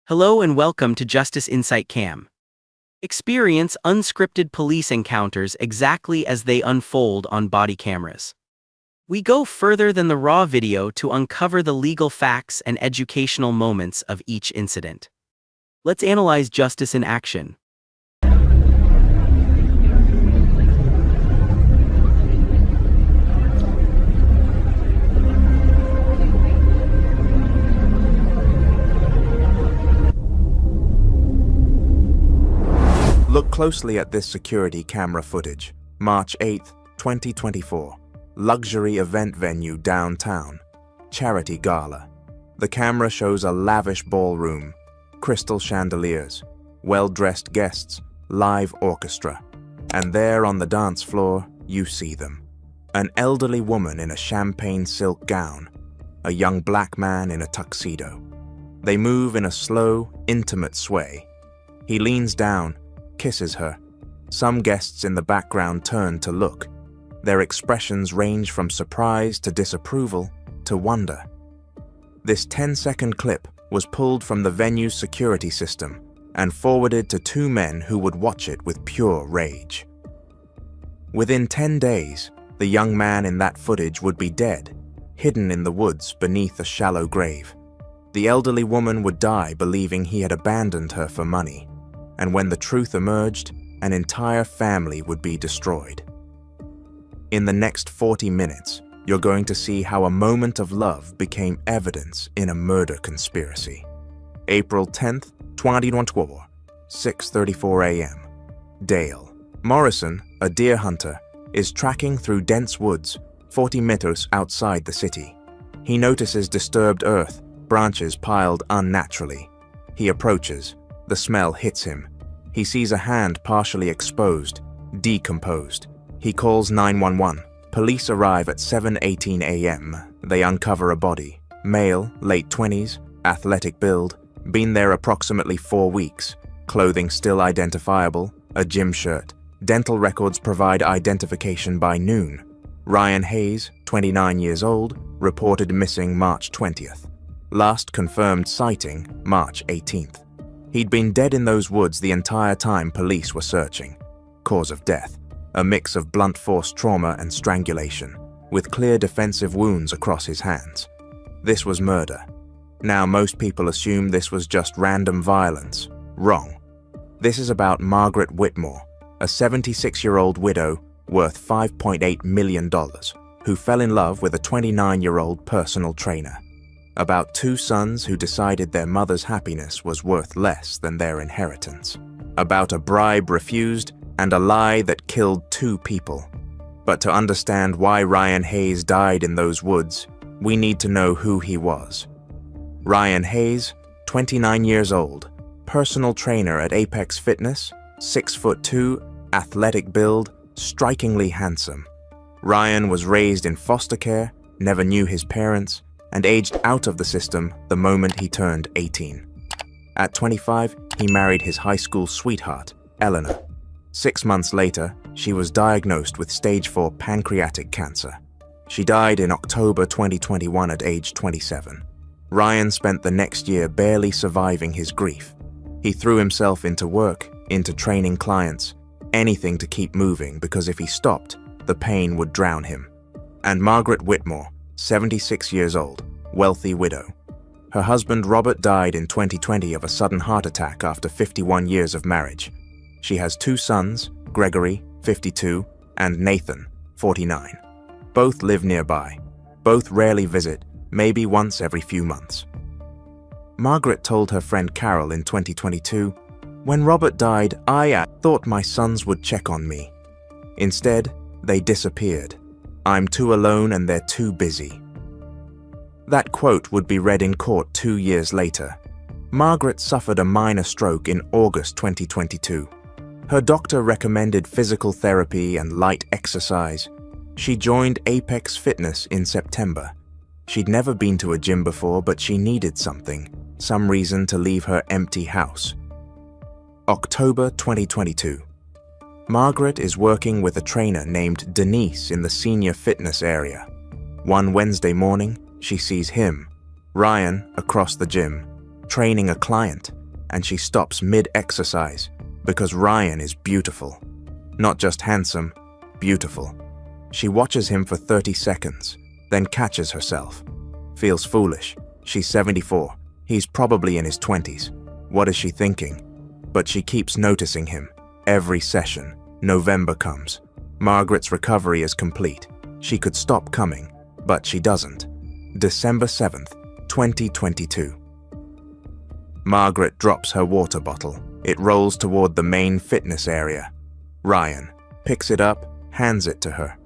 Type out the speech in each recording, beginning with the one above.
Hello and welcome to Justice Insight Cam. Experience unscripted police encounters exactly as they unfold on body cameras. We go further than the raw video to uncover the legal facts and educational moments of each incident. Let's analyze justice in action. Look closely at this security camera footage. March 8, 2024. Luxury event venue downtown. Charity Gala. The camera shows a lavish ballroom, crystal chandeliers, well-dressed guests, live orchestra. And there on the dance floor, you see them. An elderly woman in a champagne silk gown. A young black man in a tuxedo. They move in a slow, intimate sway. He leans down, kisses her. Some guests in the background turn to look. Their expressions range from surprise to disapproval to wonder. This 10-second clip was pulled from the venue's security system and forwarded to two men who would watch it with pure rage. Within 10 days, the young man in that footage would be dead, hidden in the woods beneath a shallow grave. The elderly woman would die believing he had abandoned her for money. And when the truth emerged, an entire family would be destroyed. In the next 40 minutes, you're going to see how a moment of love became evidence in a murder conspiracy. April 10th, 2024, 6:34 a.m. Dale. Morrison, a deer hunter, is tracking through dense woods 40 meters outside the city. He notices disturbed earth, branches piled unnaturally. He approaches. The smell hits him. He sees a hand partially exposed, decomposed. He calls 911. Police arrive at 7:18 a.m. They uncover a body. Male, late 20s, athletic build, been there approximately 4 weeks. Clothing still identifiable, a gym shirt. Dental records provide identification by noon. Ryan Hayes, 29 years old, reported missing March 20th. Last confirmed sighting, March 18th. He'd been dead in those woods the entire time police were searching. Cause of death: a mix of blunt force trauma and strangulation, with clear defensive wounds across his hands. This was murder. Now most people assume this was just random violence. Wrong. This is about Margaret Whitmore, a 76-year-old widow worth $5.8 million, who fell in love with a 29-year-old personal trainer. About two sons who decided their mother's happiness was worth less than their inheritance. About a bribe refused and a lie that killed two people. But to understand why Ryan Hayes died in those woods, we need to know who he was. Ryan Hayes, 29 years old, personal trainer at Apex Fitness, 6'2", athletic build, strikingly handsome. Ryan was raised in foster care, never knew his parents, and aged out of the system the moment he turned 18. At 25, he married his high school sweetheart, Eleanor. 6 months later, she was diagnosed with stage 4 pancreatic cancer. She died in October 2021 at age 27. Ryan spent the next year barely surviving his grief. He threw himself into work, into training clients, anything to keep moving because if he stopped, the pain would drown him. And Margaret Whitmore, 76 years old, wealthy widow. Her husband Robert died in 2020 of a sudden heart attack after 51 years of marriage. She has two sons, Gregory, 52, and Nathan, 49. Both live nearby. Both rarely visit, maybe once every few months. Margaret told her friend Carol in 2022, "When Robert died, I thought my sons would check on me. Instead, they disappeared. I'm too alone and they're too busy." That quote would be read in court 2 years later. Margaret suffered a minor stroke in August 2022. Her doctor recommended physical therapy and light exercise. She joined Apex Fitness in September. She'd never been to a gym before, but she needed something, some reason to leave her empty house. October 2022. Margaret is working with a trainer named Denise in the senior fitness area. One Wednesday morning, she sees him, Ryan, across the gym. training a client, and she stops mid-exercise because Ryan is beautiful. Not just handsome, beautiful. She watches him for 30 seconds, then catches herself. Feels foolish. She's 74. He's probably in his 20s. What is she thinking? But she keeps noticing him. Every session. November comes. Margaret's recovery is complete. She could stop coming, but she doesn't. December 7th, 2022. Margaret drops her water bottle. It rolls toward the main fitness area. Ryan picks it up, hands it to her.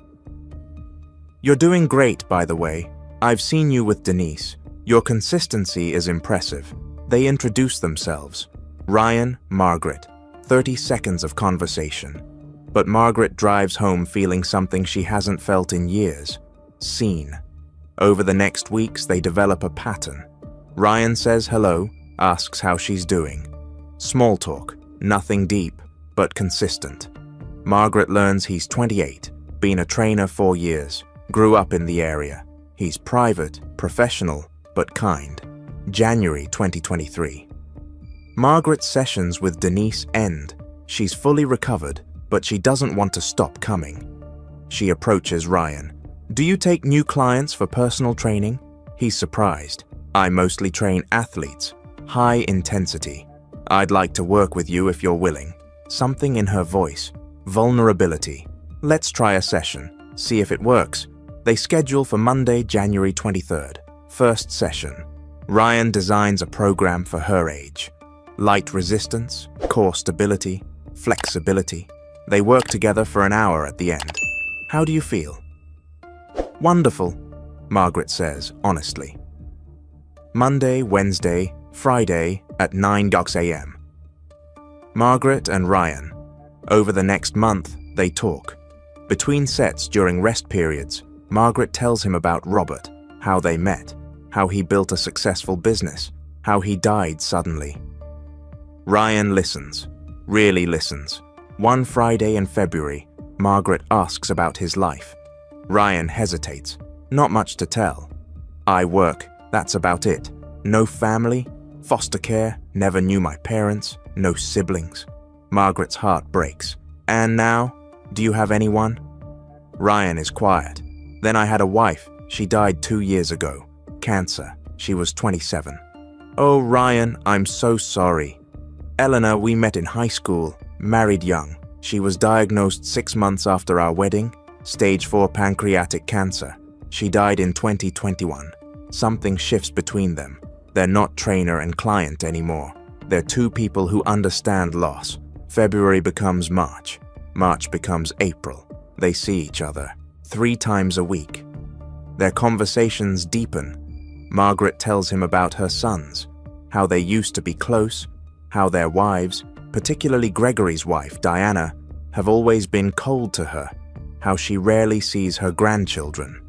"You're doing great, by the way. I've seen you with Denise. Your consistency is impressive." They introduce themselves. Ryan, Margaret. 30 seconds of conversation. But Margaret drives home feeling something she hasn't felt in years. Seen. Over the next weeks, they develop a pattern. Ryan says hello, asks how she's doing. Small talk, nothing deep, but consistent. Margaret learns he's 28, been a trainer 4 years, grew up in the area. He's private, professional, but kind. January 2023. Margaret's sessions with Denise end. She's fully recovered, but she doesn't want to stop coming. She approaches Ryan. "Do you take new clients for personal training?" He's surprised. "I mostly train athletes. High intensity. I'd like to work with you if you're willing." Something in her voice. Vulnerability. "Let's try a session. See if it works." They schedule for Monday, January 23rd. First session. Ryan designs a program for her age. Light resistance, core stability, flexibility. They work together for an hour at the end. "How do you feel?" "Wonderful," Margaret says, honestly. Monday, Wednesday, Friday at 9 a.m. Margaret and Ryan. Over the next month, they talk. Between sets during rest periods, Margaret tells him about Robert, how they met, how he built a successful business, how he died suddenly. Ryan listens, really listens. One Friday in February, Margaret asks about his life. Ryan hesitates. "Not much to tell. I work, that's about it. No family, foster care, never knew my parents, no siblings." Margaret's heart breaks. "And now, do you have anyone?" Ryan is quiet. "Then I had a wife. She died 2 years ago. Cancer. She was 27. "Oh, Ryan, I'm so sorry. Eleanor, we met in high school, married young. She was diagnosed 6 months after our wedding, stage 4 pancreatic cancer. She died in 2021. Something shifts between them. They're not trainer and client anymore. They're two people who understand loss. February becomes March. March becomes April. They see each other 3 times a week. Their conversations deepen. Margaret tells him about her sons, how they used to be close, how their wives, particularly Gregory's wife, Diana, have always been cold to her, how she rarely sees her grandchildren.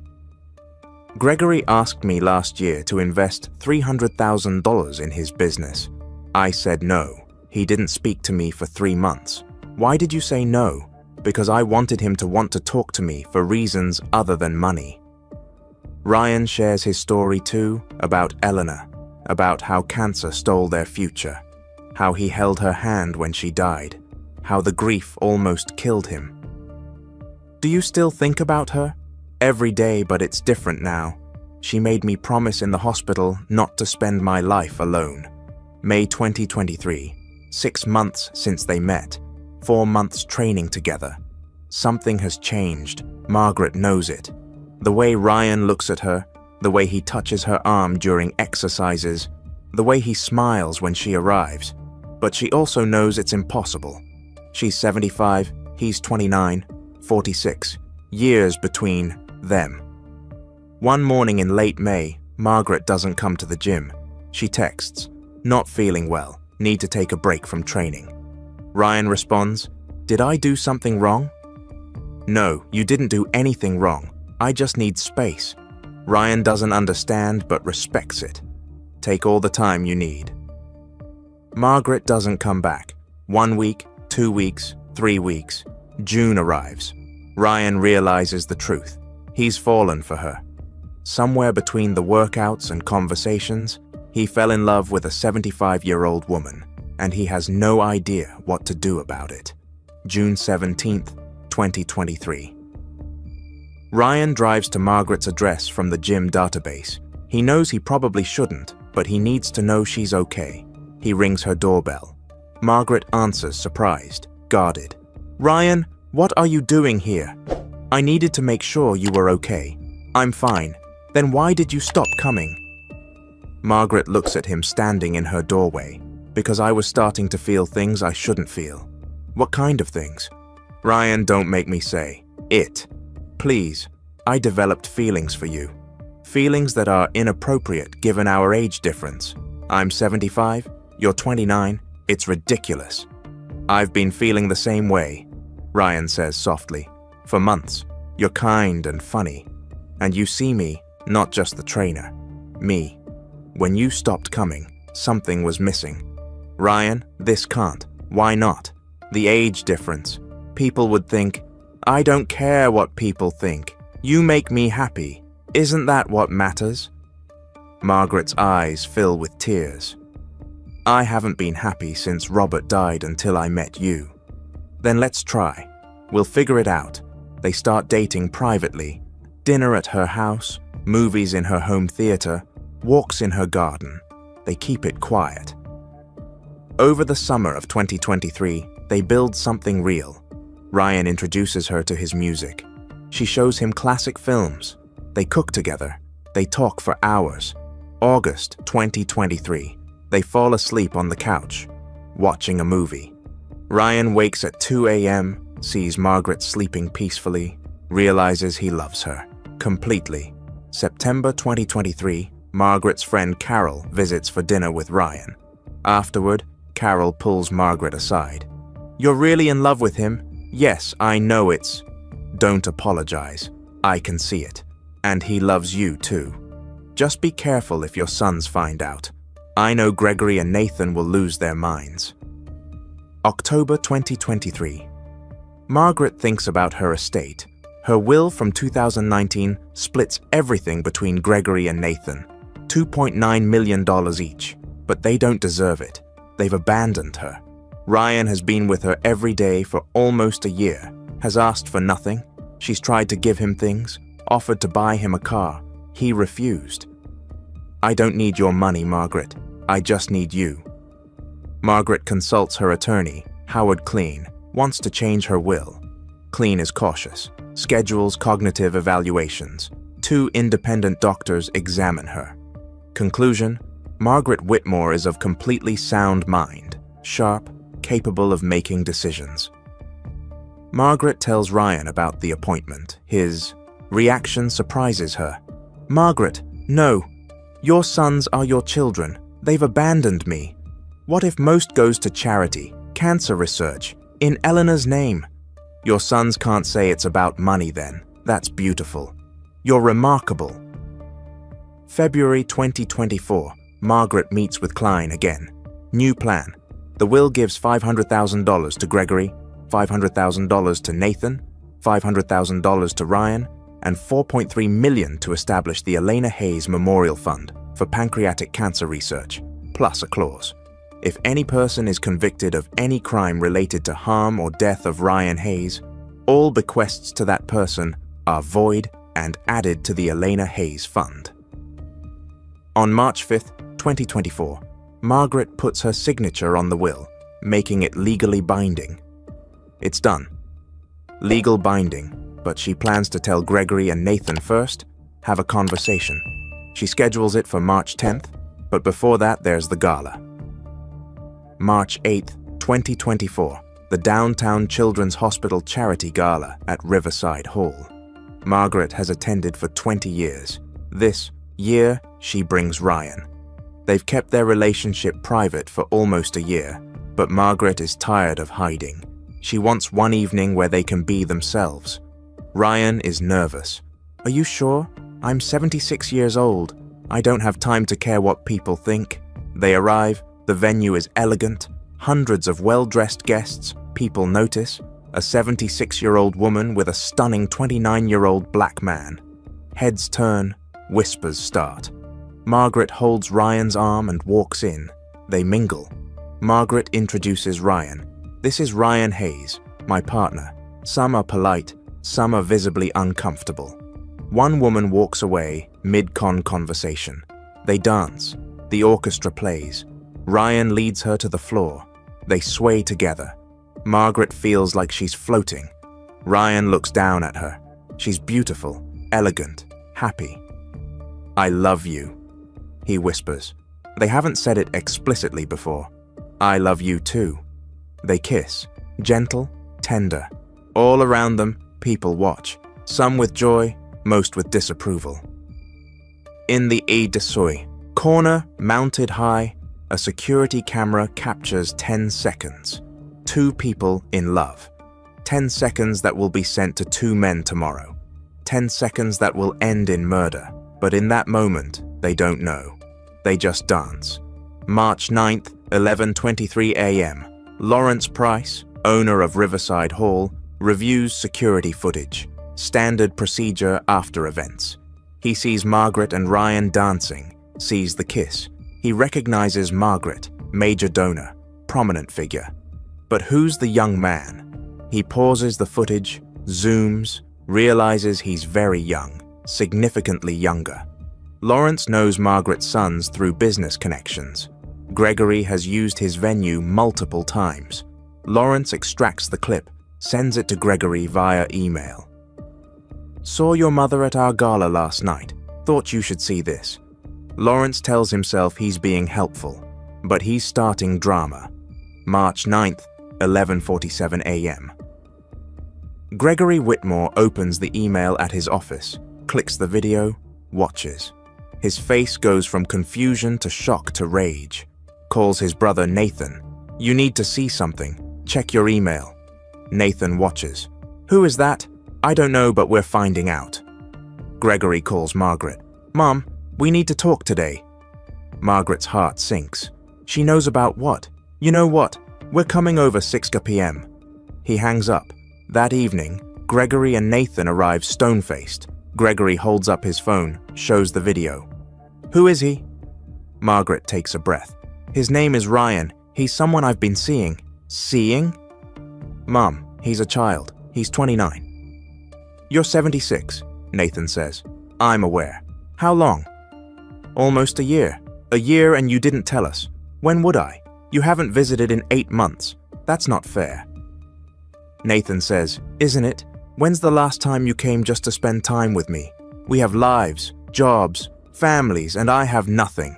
"Gregory asked me last year to invest $300,000 in his business. I said no. He didn't speak to me for 3 months. Why did you say no? Because I wanted him to want to talk to me for reasons other than money." Ryan shares his story too, about Eleanor, about how cancer stole their future, how he held her hand when she died, how the grief almost killed him. "Do you still think about her?" "Every day, but it's different now. She made me promise in the hospital not to spend my life alone." May 2023, 6 months since they met, 4 months training together. Something has changed. Margaret knows it. The way Ryan looks at her, the way he touches her arm during exercises, the way he smiles when she arrives. But she also knows it's impossible. She's 75, he's 29, 46. Years between them. One morning in late May, Margaret doesn't come to the gym. She texts, "Not feeling well, need to take a break from training." Ryan responds, "Did I do something wrong?" "No, you didn't do anything wrong. I just need space." Ryan doesn't understand but respects it. "Take all the time you need." Margaret doesn't come back. 1 week, 2 weeks, 3 weeks. June arrives. Ryan realizes the truth. He's fallen for her. Somewhere between the workouts and conversations, He fell in love with a 75-year-old woman, and he has no idea what to do about it. June 17th, 2023. Ryan drives to Margaret's address from the gym database. He knows he probably shouldn't, but he needs to know she's okay. He rings her doorbell. Margaret answers, surprised, guarded. "Ryan, what are you doing here? I needed to make sure you were okay." "I'm fine." "Then why did you stop coming?" Margaret looks at him standing in her doorway. "Because I was starting to feel things I shouldn't feel." "What kind of things?" "Ryan, don't make me say it. Please, I developed feelings for you. Feelings that are inappropriate given our age difference. I'm 75, you're 29, it's ridiculous." "I've been feeling the same way," Ryan says softly. "For months. You're kind and funny. And you see me, not just the trainer. Me. When you stopped coming, something was missing." "Ryan, this can't. Why not?" "The age difference. People would think." "I don't care what people think. You make me happy. Isn't that what matters?" Margaret's eyes fill with tears. "I haven't been happy since Robert died until I met you." "Then let's try. We'll figure it out." They start dating privately. Dinner at her house, movies in her home theater, walks in her garden. They keep it quiet. Over the summer of 2023, they build something real. Ryan introduces her to his music. She shows him classic films. They cook together. They talk for hours. August 2023. They fall asleep on the couch, watching a movie. Ryan wakes at 2 a.m., sees Margaret sleeping peacefully, realizes he loves her completely. September 2023, Margaret's friend Carol visits for dinner with Ryan. Afterward, Carol pulls Margaret aside. "You're really in love with him?" "Yes, I know it's..." "Don't apologize. I can see it. And he loves you too. Just be careful if your sons find out. I know Gregory and Nathan will lose their minds." October 2023. Margaret thinks about her estate. Her will from 2019 splits everything between Gregory and Nathan, $2.9 million each, but they don't deserve it. They've abandoned her. Ryan has been with her every day for almost a year, has asked for nothing. She's tried to give him things, offered to buy him a car. He refused. "I don't need your money, Margaret. I just need you." Margaret consults her attorney, Howard Clean, wants to change her will. Clean is cautious, schedules cognitive evaluations. 2 independent doctors examine her. Conclusion: Margaret Whitmore is of completely sound mind, sharp, capable of making decisions. Margaret tells Ryan about the appointment. His reaction surprises her. "Margaret, no. Your sons are your children. They've abandoned me. What if most goes to charity, cancer research, in Eleanor's name?" "Your sons can't say it's about money then. That's beautiful. You're remarkable." February 2024, Margaret meets with Klein again. New plan. The will gives $500,000 to Gregory, $500,000 to Nathan, $500,000 to Ryan, and $4.3 million to establish the Elena Hayes Memorial Fund for pancreatic cancer research, plus a clause. If any person is convicted of any crime related to harm or death of Ryan Hayes, all bequests to that person are void and added to the Elena Hayes Fund. On March 5th, 2024, Margaret puts her signature on the will, making it legally binding. It's done. Legal binding, but she plans to tell Gregory and Nathan first, have a conversation. She schedules it for March 10th, but before that there's the gala. March 8th, 2024, the Downtown Children's Hospital Charity Gala at Riverside Hall. Margaret has attended for 20 years. This year, she brings Ryan. They've kept their relationship private for almost a year, but Margaret is tired of hiding. She wants one evening where they can be themselves. Ryan is nervous. "Are you sure? I'm 76 years old. I don't have time to care what people think." They arrive. The venue is elegant. Hundreds of well-dressed guests. People notice. A 76-year-old woman with a stunning 29-year-old black man. Heads turn. Whispers start. Margaret holds Ryan's arm and walks in. They mingle. Margaret introduces Ryan. This is Ryan Hayes, my partner. Some are polite, some are visibly uncomfortable. One woman walks away mid-con conversation. They dance. The orchestra plays. Ryan leads her to the floor. They sway together. Margaret feels like she's floating. Ryan looks down at her. She's beautiful, elegant, happy. "I love you," he whispers. They haven't said it explicitly before. "I love you too." They kiss, gentle, tender. All around them, people watch, some with joy, most with disapproval. In the Œil de Soie, corner mounted high, a security camera captures 10 seconds. Two people in love. 10 seconds that will be sent to two men tomorrow. 10 seconds that will end in murder. But in that moment, they don't know. They just dance. March 9th, 11:23 a.m. Lawrence Price, owner of Riverside Hall, reviews security footage. Standard procedure after events. He sees Margaret and Ryan dancing, sees the kiss. He recognizes Margaret, major donor, prominent figure. But who's the young man? He pauses the footage, zooms, realizes he's very young, significantly younger. Lawrence knows Margaret's sons through business connections. Gregory has used his venue multiple times. Lawrence extracts the clip, sends it to Gregory via email. "Saw your mother at our gala last night. Thought you should see this." Lawrence tells himself he's being helpful, but he's starting drama. March 9th, 11:47 a.m. Gregory Whitmore opens the email at his office, clicks the video, watches. His face goes from confusion to shock to rage. Calls his brother Nathan. "You need to see something. Check your email." Nathan watches. "Who is that?" "I don't know, but we're finding out." Gregory calls Margaret. "Mom, we need to talk today." Margaret's heart sinks. She knows about what? "You know what? We're coming over 6 p.m. He hangs up. That evening, Gregory and Nathan arrive stone-faced. Gregory holds up his phone, shows the video. "Who is he?" Margaret takes a breath. "His name is Ryan. He's someone I've been seeing." "Seeing?" "Mom, he's a child. He's 29. "You're 76, Nathan says. "I'm aware. How long?" "Almost a year. A year and you didn't tell us. When would I? You haven't visited in 8 months. That's not fair." Nathan says, "Isn't it? When's the last time you came just to spend time with me? We have lives, jobs, families, and I have nothing."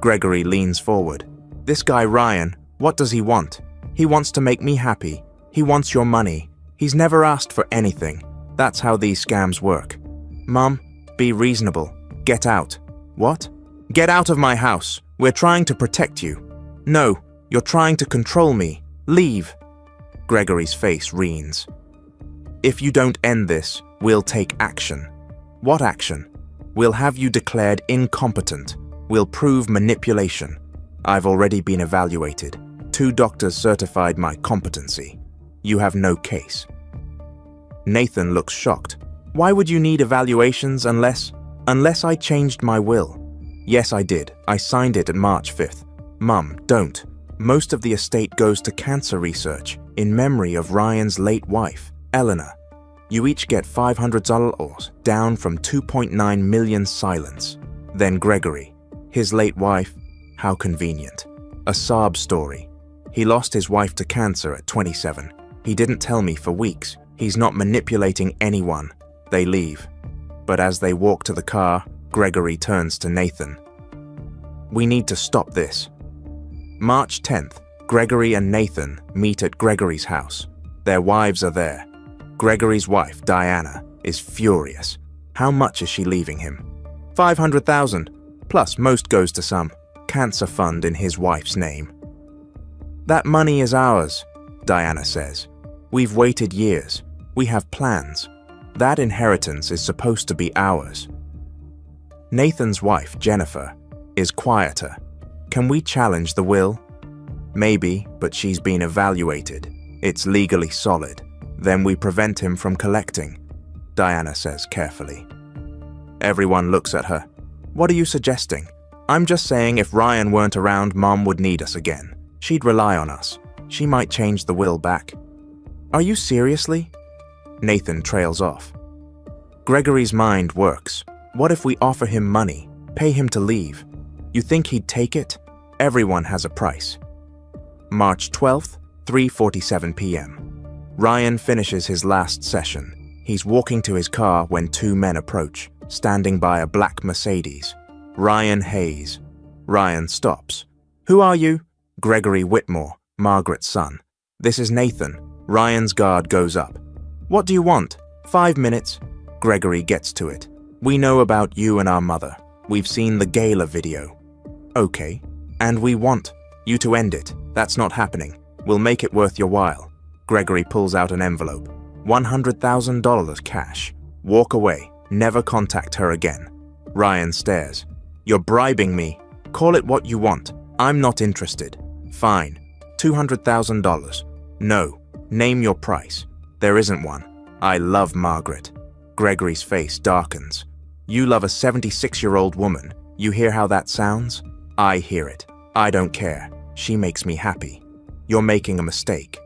Gregory leans forward. "This guy Ryan, what does he want? He wants to make me happy. He wants your money. He's never asked for anything. That's how these scams work." "Mom, be reasonable. Get out." "What?" "Get out of my house. We're trying to protect you." "No, you're trying to control me. Leave." Gregory's face reens. "If you don't end this, we'll take action." "What action?" "We'll have you declared incompetent. We'll prove manipulation. I've already been evaluated. 2 doctors certified my competency. You have no case." Nathan looks shocked. "Why would you need evaluations unless I changed my will?" "Yes, I did. I signed it at March 5th. "Mum, don't. Most of the estate goes to cancer research in memory of Ryan's late wife, Eleanor. You each get $500 down from 2.9 million silence." Then Gregory. "His late wife, how convenient. A sob story. He lost his wife to cancer at 27. He didn't tell me for weeks. He's not manipulating anyone." They leave. But as they walk to the car, Gregory turns to Nathan. "We need to stop this." March 10th, Gregory and Nathan meet at Gregory's house. Their wives are there. Gregory's wife, Diana, is furious. How much is she leaving him? $500,000, plus most goes to some cancer fund in his wife's name. "That money is ours," Diana says. "We've waited years. We have plans. That inheritance is supposed to be ours." Nathan's wife, Jennifer, is quieter. "Can we challenge the will?" "Maybe, but she's been evaluated. It's legally solid. Then we prevent him from collecting," Diana says carefully. Everyone looks at her. What are you suggesting? I'm just saying if Ryan weren't around, Mom would need us again. She'd rely on us. She might change the will back. Are you seriously? Nathan trails off. Gregory's mind works. What if we offer him money, pay him to leave? You think he'd take it? Everyone has a price. March 12th, 3:47 p.m. Ryan finishes his last session. He's walking to his car when two men approach, standing by a black Mercedes. Ryan Hayes. Ryan stops. Who are you? Gregory Whitmore, Margaret's son. This is Nathan. Ryan's guard goes up. What do you want? 5 minutes. Gregory gets to it. We know about you and our mother. We've seen the Gala video. Okay. And we want you to end it. That's not happening. We'll make it worth your while. Gregory pulls out an envelope. $100,000 cash. Walk away. Never contact her again. Ryan stares. You're bribing me. Call it what you want. I'm not interested. Fine. $200,000. No. Name your price. There isn't one. I love Margaret. Gregory's face darkens. You love a 76-year-old woman. You hear how that sounds? I hear it. I don't care. She makes me happy. You're making a mistake.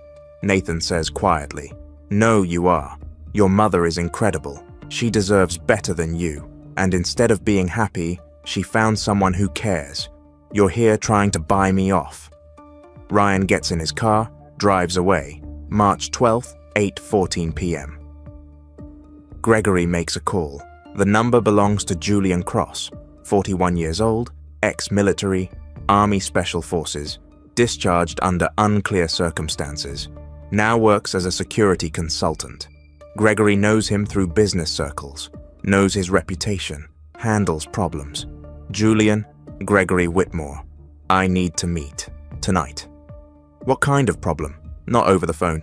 Nathan says quietly. No, you are. Your mother is incredible. She deserves better than you. And instead of being happy, she found someone who cares. You're here trying to buy me off. Ryan gets in his car, drives away. March 12th, 8:14 p.m. Gregory makes a call. The number belongs to Julian Cross, 41 years old, ex-military, Army Special Forces, discharged under unclear circumstances, now works as a security consultant. Gregory knows him through business circles, knows his reputation, handles problems. Julian, Gregory Whitmore. I need to meet. Tonight. What kind of problem? Not over the phone.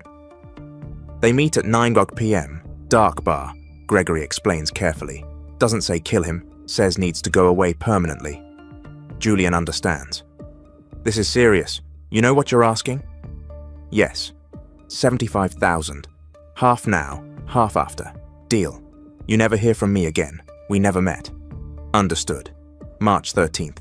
They meet at 9 p.m. Dark bar, Gregory explains carefully. Doesn't say kill him, says needs to go away permanently. Julian understands. This is serious. You know what you're asking? Yes. 75,000. Half now, half after. Deal. You never hear from me again. We never met. Understood. March 13th.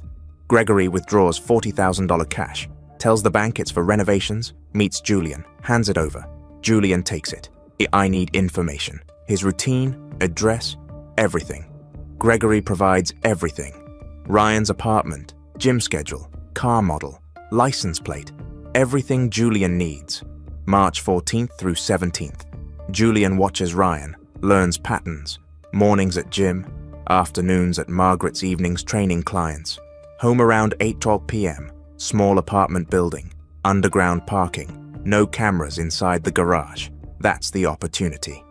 Gregory withdraws $40,000 cash, tells the bank it's for renovations, meets Julian, hands it over. Julian takes it. I need information. His routine, address, everything. Gregory provides everything. Ryan's apartment, gym schedule, car model, license plate, everything Julian needs. March 14th through 17th. Julian watches Ryan, learns patterns, mornings at gym, afternoons at Margaret's evenings training clients, home around 8:12 p.m., small apartment building, underground parking, no cameras inside the garage. That's the opportunity.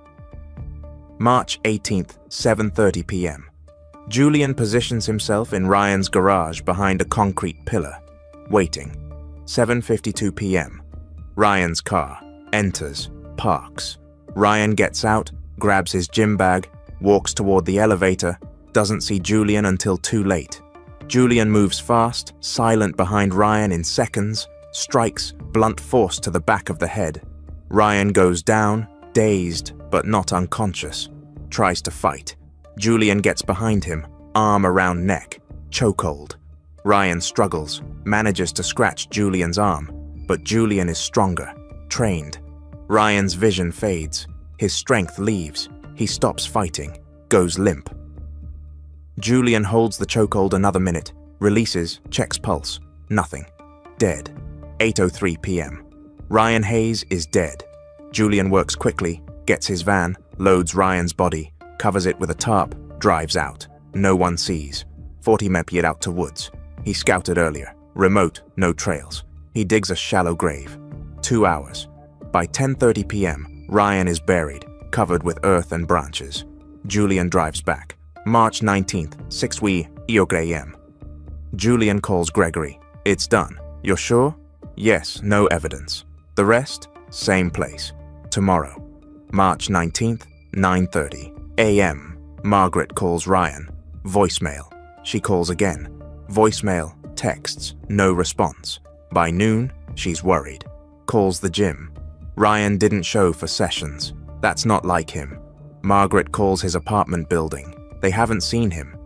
March 18th, 7:30 p.m. Julian positions himself in Ryan's garage behind a concrete pillar, waiting. 7:52 p.m. Ryan's car enters, parks. Ryan gets out, grabs his gym bag, walks toward the elevator, doesn't see Julian until too late. Julian moves fast, silent behind Ryan in seconds, strikes, blunt force to the back of the head. Ryan goes down, dazed but not unconscious, tries to fight. Julian gets behind him, arm around neck, chokehold. Ryan struggles, manages to scratch Julian's arm, but Julian is stronger, trained. Ryan's vision fades, his strength leaves, he stops fighting, goes limp. Julian holds the chokehold another minute, releases, checks pulse, nothing. Dead. 8:03 p.m. Ryan Hayes is dead. Julian works quickly, gets his van, loads Ryan's body, covers it with a tarp, drives out. No one sees. 40 mepied out to woods. He scouted earlier. Remote, no trails. He digs a shallow grave. 2 hours. By 10:30 p.m., Ryan is buried, covered with earth and branches. Julian drives back. March 19th, 6 a.m. Julian calls Gregory. It's done. You're sure? Yes, no evidence. The rest? Same place. Tomorrow. March 19th, 9:30 a.m. Margaret calls Ryan. Voicemail. She calls again. Voicemail, texts, no response. By noon, she's worried. Calls the gym. Ryan didn't show for sessions. That's not like him. Margaret calls his apartment building. They haven't seen him.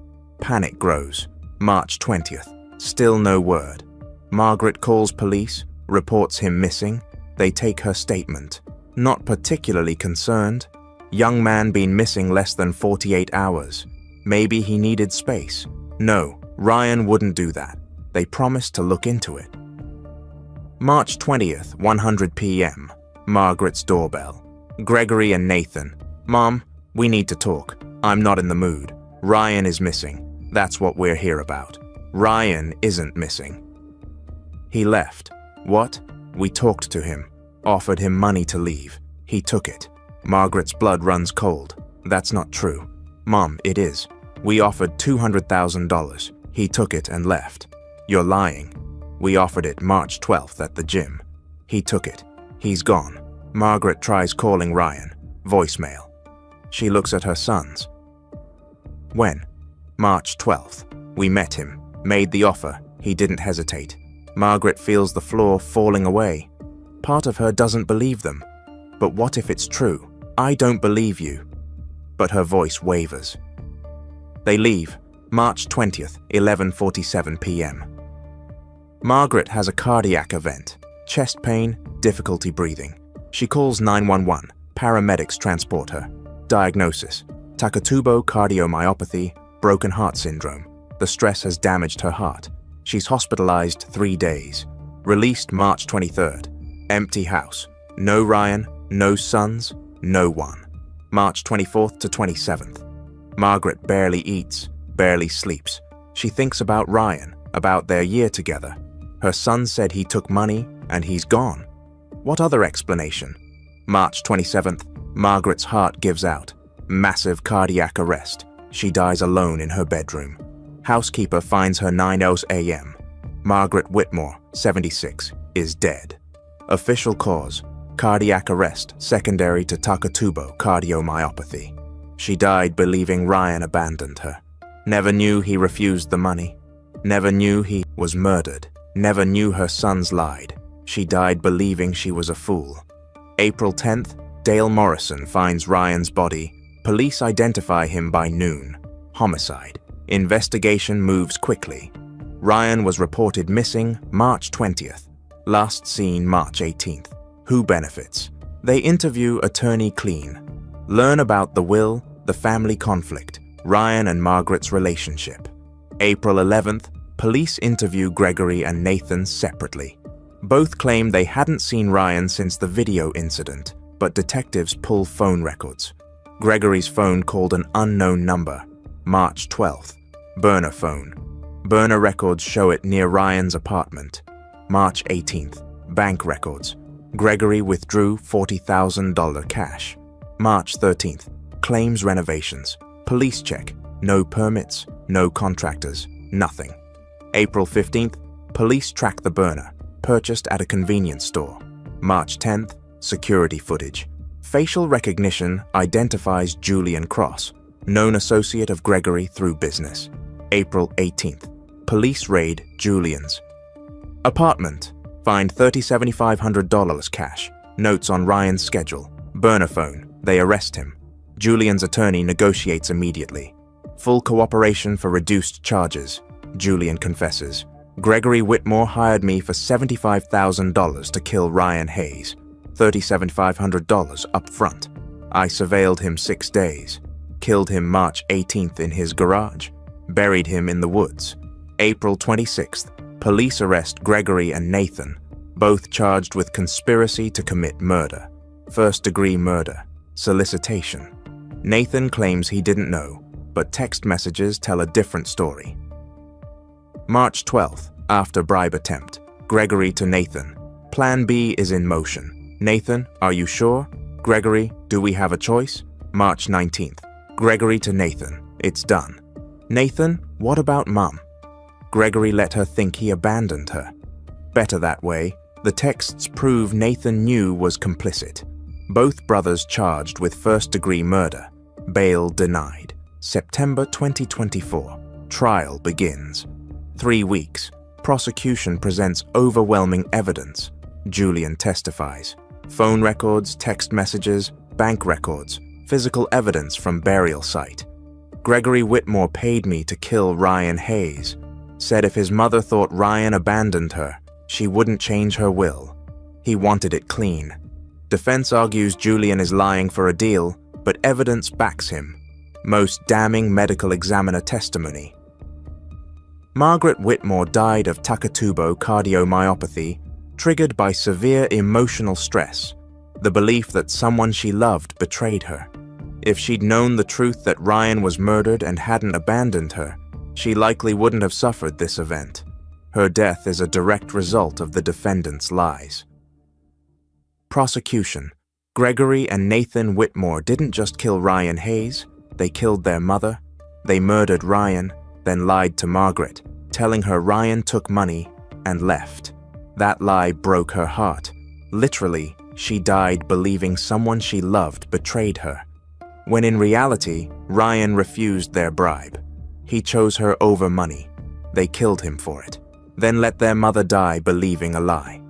Panic grows. March 20th. Still no word. Margaret calls police, reports him missing. They take her statement. Not particularly concerned. Young man been missing less than 48 hours. Maybe he needed space. No, Ryan wouldn't do that. They promised to look into it. March 20th, 100 p.m. Margaret's doorbell. Gregory and Nathan. Mom, we need to talk. I'm not in the mood. Ryan is missing. That's what we're here about. Ryan isn't missing. He left. What? We talked to him. Offered him money to leave. He took it. Margaret's blood runs cold. That's not true. Mom, it is. We offered $200,000. He took it and left. You're lying. We offered it March 12th at the gym. He took it. He's gone. Margaret tries calling Ryan. Voicemail. She looks at her sons. When? March 12th. We met him. Made the offer. He didn't hesitate. Margaret feels the floor falling away. Part of her doesn't believe them. But what if it's true? I don't believe you. But her voice wavers. They leave. March 20th, 11:47 p.m. Margaret has a cardiac event. Chest pain, difficulty breathing. She calls 911. Paramedics transport her. Diagnosis: Takotsubo cardiomyopathy, broken heart syndrome. The stress has damaged her heart. She's hospitalized 3 days. Released March 23rd. Empty house. No Ryan, no sons, no one. March 24th to 27th. Margaret barely eats, barely sleeps. She thinks about Ryan, about their year together. Her son said he took money and he's gone. What other explanation? March 27th. Margaret's heart gives out. Massive cardiac arrest. She dies alone in her bedroom. Housekeeper finds her 9 a.m. Margaret Whitmore, 76, is dead. Official cause: cardiac arrest secondary to Takotsubo cardiomyopathy. She died believing Ryan abandoned her. Never knew he refused the money. Never knew he was murdered. Never knew her sons lied. She died believing she was a fool. April 10th, Dale Morrison finds Ryan's body. Police identify him by noon. Homicide. Investigation moves quickly. Ryan was reported missing March 20th. Last seen March 18th. Who benefits? They interview attorney Clean. Learn about the will, the family conflict, Ryan and Margaret's relationship. April 11th, police interview Gregory and Nathan separately. Both claim they hadn't seen Ryan since the video incident, but detectives pull phone records. Gregory's phone called an unknown number. March 12th. Burner phone. Burner records show it near Ryan's apartment. March 18th. Bank records. Gregory withdrew $40,000 cash. March 13th. Claims renovations. Police check. No permits, no contractors, nothing. April 15th. Police track the burner. Purchased at a convenience store. March 10th. Security footage. Facial recognition identifies Julian Cross, known associate of Gregory through business. April 18th. Police raid Julian's apartment. Find $7,500 cash. Notes on Ryan's schedule. Burner phone. They arrest him. Julian's attorney negotiates immediately. Full cooperation for reduced charges. Julian confesses. Gregory Whitmore hired me for $75,000 to kill Ryan Hayes. $3,750 up front. I surveilled him 6 days. Killed him March 18th in his garage. Buried him in the woods. April 26th. Police arrest Gregory and Nathan, both charged with conspiracy to commit murder. First-degree murder. Solicitation. Nathan claims he didn't know, but text messages tell a different story. March 12th. After bribe attempt. Gregory to Nathan. Plan B is in motion. Nathan, are you sure? Gregory, do we have a choice? March 19th. Gregory to Nathan. It's done. Nathan, what about Mum? Gregory let her think he abandoned her. Better that way. The texts prove Nathan knew was complicit. Both brothers charged with first-degree murder. Bail denied. September 2024. Trial begins. 3 weeks. Prosecution presents overwhelming evidence. Julian testifies. Phone records, text messages, bank records, physical evidence from burial site. Gregory Whitmore paid me to kill Ryan Hayes. Said if his mother thought Ryan abandoned her, she wouldn't change her will. He wanted it clean. Defense argues Julian is lying for a deal, but evidence backs him. Most damning medical examiner testimony. Margaret Whitmore died of Takotsubo cardiomyopathy, triggered by severe emotional stress, the belief that someone she loved betrayed her. If she'd known the truth that Ryan was murdered and hadn't abandoned her, she likely wouldn't have suffered this event. Her death is a direct result of the defendant's lies. Prosecution. Gregory and Nathan Whitmore didn't just kill Ryan Hayes, they killed their mother. They murdered Ryan, then lied to Margaret, telling her Ryan took money and left. That lie broke her heart. Literally, she died believing someone she loved betrayed her. When in reality, Ryan refused their bribe. He chose her over money. They killed him for it, then let their mother die believing a lie.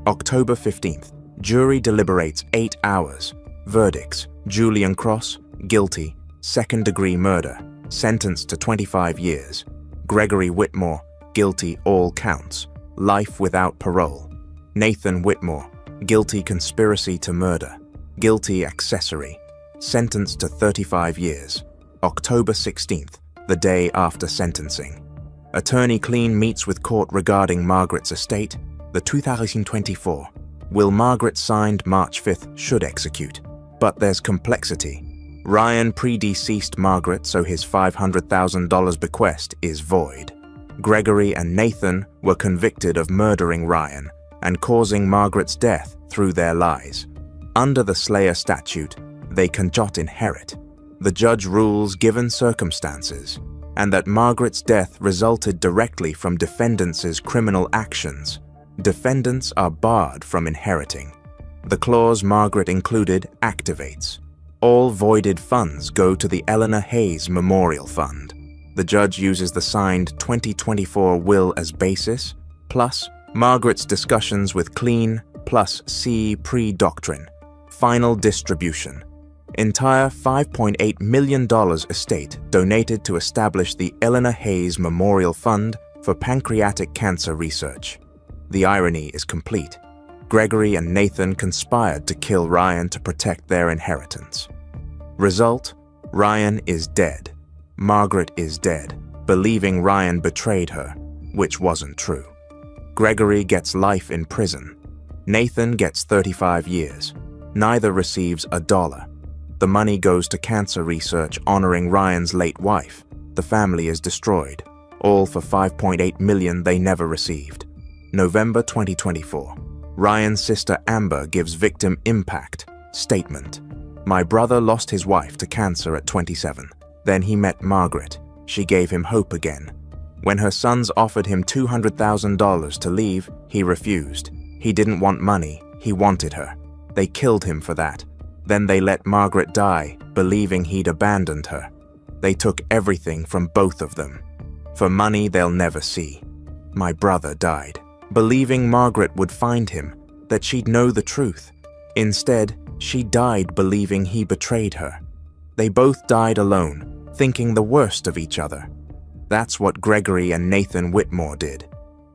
October 15th, jury deliberates 8 hours. Verdicts: Julian Cross, guilty, second-degree murder, sentenced to 25 years. Gregory Whitmore, guilty all counts, life without parole. Nathan Whitmore, guilty conspiracy to murder, guilty accessory, sentenced to 35 years. October 16th, the day after sentencing. Attorney Clean meets with court regarding Margaret's estate. The 2024 will Margaret signed March 5th should execute. But there's complexity. Ryan predeceased Margaret, so his $500,000 bequest is void. Gregory and Nathan were convicted of murdering Ryan and causing Margaret's death through their lies. Under the Slayer statute, they cannot inherit. The judge rules given circumstances, and that Margaret's death resulted directly from defendants' criminal actions. Defendants are barred from inheriting. The clause Margaret included activates. All voided funds go to the Eleanor Hayes Memorial Fund. The judge uses the signed 2024 will as basis, plus Margaret's discussions with Clean, plus C pre-doctrine. Final distribution. Entire $5.8 million estate donated to establish the Eleanor Hayes Memorial Fund for pancreatic cancer research. The irony is complete. Gregory and Nathan conspired to kill Ryan to protect their inheritance. Result: Ryan is dead. Margaret is dead, believing Ryan betrayed her, which wasn't true. Gregory gets life in prison. Nathan gets 35 years. Neither receives a dollar. The money goes to cancer research honoring Ryan's late wife. The family is destroyed, all for $5.8 million they never received. November 2024. Ryan's sister Amber gives victim impact statement. My brother lost his wife to cancer at 27. Then he met Margaret. She gave him hope again. When her sons offered him $200,000 to leave, he refused. He didn't want money, he wanted her. They killed him for that. Then they let Margaret die, believing he'd abandoned her. They took everything from both of them. For money they'll never see. My brother died, believing Margaret would find him, that she'd know the truth. Instead, she died believing he betrayed her. They both died alone, thinking the worst of each other. That's what Gregory and Nathan Whitmore did.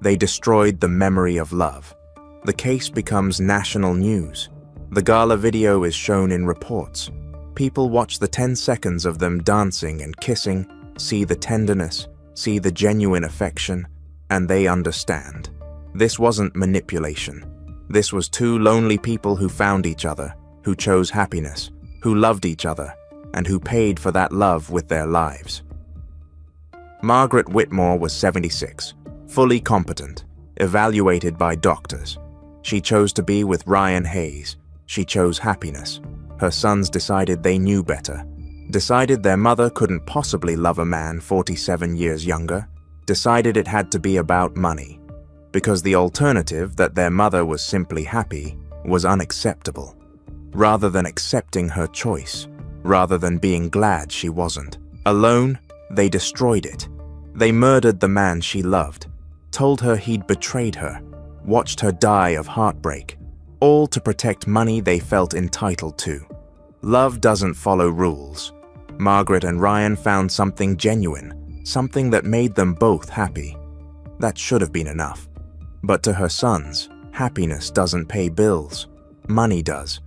They destroyed the memory of love. The case becomes national news. The Gala video is shown in reports. People watch the 10 seconds of them dancing and kissing, see the tenderness, see the genuine affection, and they understand. This wasn't manipulation. This was two lonely people who found each other, who chose happiness, who loved each other, and who paid for that love with their lives. Margaret Whitmore was 76, fully competent, evaluated by doctors. She chose to be with Ryan Hayes. She chose happiness. Her sons decided they knew better, decided their mother couldn't possibly love a man 47 years younger, decided it had to be about money, because the alternative that their mother was simply happy was unacceptable. Rather than accepting her choice, rather than being glad she wasn't alone, they destroyed it. They murdered the man she loved, told her he'd betrayed her, watched her die of heartbreak, all to protect money they felt entitled to. Love doesn't follow rules. Margaret and Ryan found something genuine, something that made them both happy. That should have been enough. But to her sons, happiness doesn't pay bills. Money does.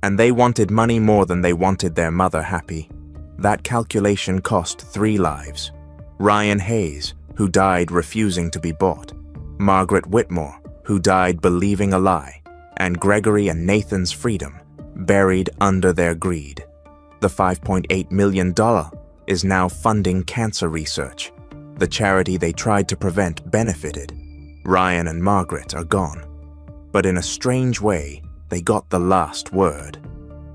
And they wanted money more than they wanted their mother happy. That calculation cost 3 lives. Ryan Hayes, who died refusing to be bought. Margaret Whitmore, who died believing a lie. And Gregory and Nathan's freedom, buried under their greed. The $5.8 million is now funding cancer research. The charity they tried to prevent benefited. Ryan and Margaret are gone. But in a strange way, they got the last word.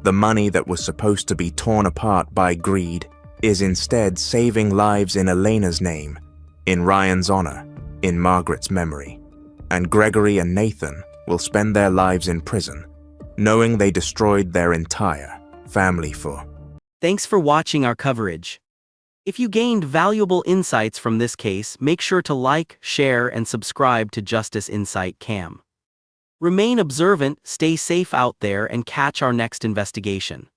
The money that was supposed to be torn apart by greed is instead saving lives in Elena's name, in Ryan's honor, in Margaret's memory. And Gregory and Nathan will spend their lives in prison, knowing they destroyed their entire family for. Thanks for watching our coverage. If you gained valuable insights from this case, make sure to like, share, and subscribe to Justice Insight Cam. Remain observant, stay safe out there, and catch our next investigation.